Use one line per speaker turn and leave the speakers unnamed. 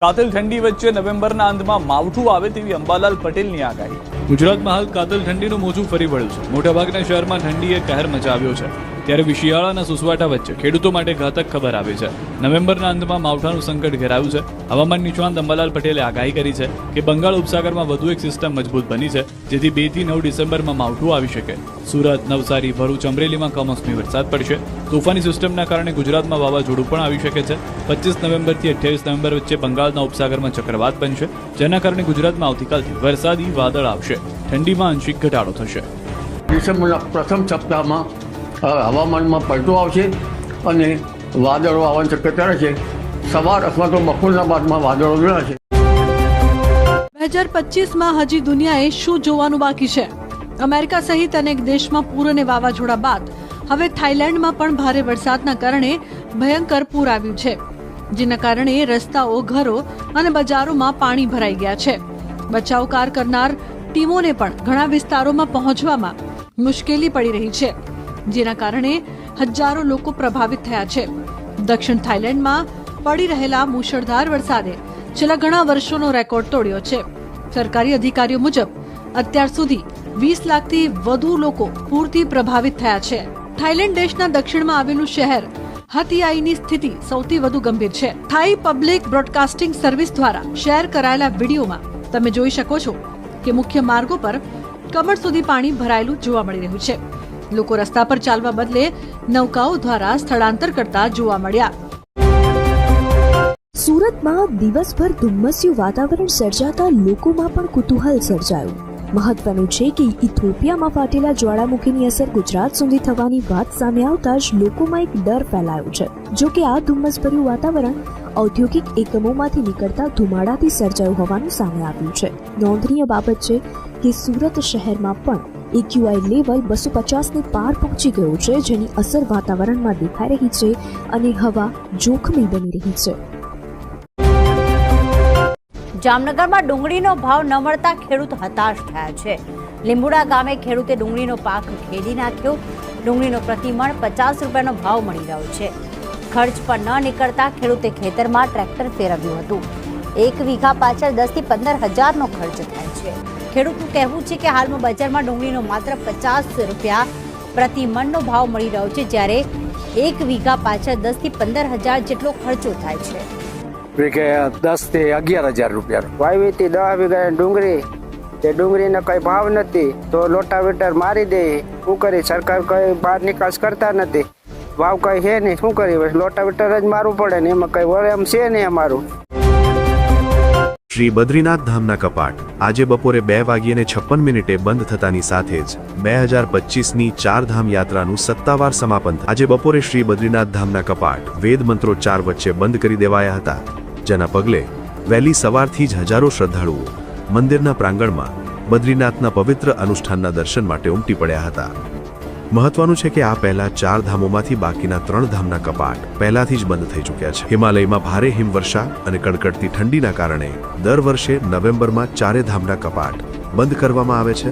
કાતિલ ઠંડી વચ્ચે નવેમ્બરના અંતમાં માવઠું આવે તેવી અંબાલાલ પટેલની આગાહી. ગુજરાતમાં હાલ કાતિલ ઠંડીનું મોજું ફરી વળ્યું છે. મોટાભાગના શહેરમાં ઠંડીએ કહેર મચાવ્યો છે. ત્યારે શિયાળાના સુસવાટા વચ્ચે ખેડૂતો માટે ઘાતક ખબર આવી છે. નવેમ્બરના અંતમાં માવઠાનું સંકટ ઘેરાયું છે. હવામાન નિષ્ણાંત અંબાલાલ પટેલે આગાહી કરી છે કે બંગાળ ઉપસાગરમાં વધુ એક સિસ્ટમ મજબૂત બની છે, જેથી 2 થી 9 ડિસેમ્બરમાં માવઠું આવી શકે. સુરત, નવસારી, ભરૂચ, અમરેલીમાં કમોસમી વરસાદ પડશે. તોફાની સિસ્ટમના કારણે ગુજરાતમાં વાવાઝોડું પણ આવી શકે છે. 25 નવેમ્બરથી 28 નવેમ્બર વચ્ચે બંગાળના ઉપસાગરમાં ચક્રવાત બનશે, જેના કારણે ગુજરાતમાં આવતીકાલથી વરસાદી વાદળ આવશે. ઠંડીમાં આંશિક ઘટાડો થશે.
ડિસેમ્બરના પ્રથમ સપ્તાહમાં હવામાનમાં પલટો આવશે અને વાદળો આવવાની શક્યતા રહેશે. સવાર અથવા તો બપોરના બાદમાં વાદળો જોડાશે.
2025માં હજી દુનિયાએ શું જોવાનું બાકી છે? અમેરિકા સહિત અનેક દેશમાં પૂર અને વાવાઝોડા બાદ હવે થાઈલેન્ડમાં પણ ભારે વરસાદના કારણે ભયંકર પૂર આવ્યું છે, જેના કારણે રસ્તાઓ, ઘરો અને બજારોમાં પાણી ભરાઈ ગયા છે. બચાવ કાર કરનાર ટીમોને પણ ઘણા વિસ્તારોમાં પહોંચવામાં મુશ્કેલી પડી રહી છે, જેના કારણે હજારો લોકો પ્રભાવિત થયા છે. દક્ષિણ થાઈલેન્ડમાં પડી રહેલા મુશળધાર વરસાદે છેલ્લા ઘણા વર્ષોનો રેકોર્ડ તોડ્યો છે. સરકારી અધિકારીઓ મુજબ અત્યાર સુધી 20 લાખથી વધુ લોકો પૂરથી પ્રભાવિત થયા છે. થાઈલેન્ડ દેશના દક્ષિણમાં આવેલું શહેર હતિયાઈની સ્થિતિ સૌથી વધુ ગંભીર છે. થાઈ પબ્લિક બ્રોડકાસ્ટિંગ સર્વિસ દ્વારા શેર કરાયેલા વિડીયોમાં તમે જોઈ શકો છો કે મુખ્ય માર્ગો પર કમર સુધી પાણી ભરાયેલું જોવા મળી રહ્યું છે. લોકો રસ્તા પર ચાલવા બદલે નૌકાઓ દ્વારા સ્થળાંતર કરતા જોવા મળ્યા.
સુરતમાં દિવસભર ધુમ્મસ્યું વાતાવરણ સર્જાતા લોકોમાં પણ કુતૂહલ સર્જાયું. મહત્વનું છે કે ઇથોપિયામાં ફાટેલા જ્વાળામુખીની અસર ગુજરાત સુધી થવાની વાત સામે આવતા જ લોકોમાં એક ડર ફેલાયો છે. જો કે આ ધુમ્મસભર્યું વાતાવરણ ઔદ્યોગિક એકમોમાંથી નીકળતા ધુમાડાથી સર્જાયું હોવાનું સામે આવ્યું છે. નોંધનીય બાબત છે કે સુરત શહેરમાં પણ AQI લેવલ 250 ને પાર પહોંચી ગયું છે, જેની અસર વાતાવરણમાં દેખાઈ રહી છે અને હવા જોખમી બની રહી છે.
જામનગરમાં ડુંગળીનો ભાવ ન મળતા ખેડૂત હતાશ થયા છે. લીંબુડા ગામે ખેડૂતે ડુંગળીનો પાક ખેડી નાખ્યો. ડુંગળીનો પ્રતિમણ 50 રૂપિયાનો ભાવ મળી રહ્યો છે. ખર્ચ પર ન નીકળતા ખેડૂતે ખેતરમાં ટ્રેક્ટર ફેરવ્યું હતું. 1 વીઘા પાછળ 10 થી 15 હજારનો ખર્ચ થાય છે. ખેડૂતનું કહેવું છે કે હાલમાં બજારમાં ડુંગળીનો માત્ર 50 રૂપિયા પ્રતિમણનો ભાવ મળી રહ્યો છે, જ્યારે 1 વીઘા પાછળ 10 થી 15 હજાર જેટલો ખર્ચો થાય છે.
વીઘે 10 થી 11,000 રૂપિયા
વાવી હતી 10 વીઘા ડુંગળી, તે ડુંગળીનો કઈ ભાવ નથી તો લોટાવેટર મારી દે. શું કરી? સરકાર કઈ બહાર નિકાસ કરતા નથી. ભાવ કઈ છે નહીં, શું કરી? લોટાવેટર જ મારવું પડે ને, એમાં કઈ વળે એમ છે નહીં અમારું.
શ્રી બદ્રીનાથ ધામના કપાટ આજે બપોરે 2:56 બંધ થતાની સાથે જ 2025ની 4 ધામ યાત્રાનું સત્તાવાર સમાપન થયું. આજે બપોરે શ્રી બદ્રીનાથ ધામના કપાટ વેદ મંત્રોચ્ચાર વચ્ચે બંધ કરી દેવાયા હતા, જેના પગલે વહેલી સવારથી જ હજારો શ્રદ્ધાળુઓ મંદિરના પ્રાંગણમાં બદ્રીનાથના પવિત્ર અનુષ્ઠાનના દર્શન માટે ઉમટી પડ્યા હતા. મહત્વનું છે કે આ પહેલા 4 ધામોમાંથી બાકીના 3 ધામના કપાટ પહેલાથી જ બંધ થઈ ચૂક્યા છે. હિમાલયમાં ભારે હિમવર્ષા અને કડકડતી ઠંડીના કારણે દર વર્ષે નવેમ્બરમાં 4 ધામના કપાટ બંધ કરવામાં આવે છે.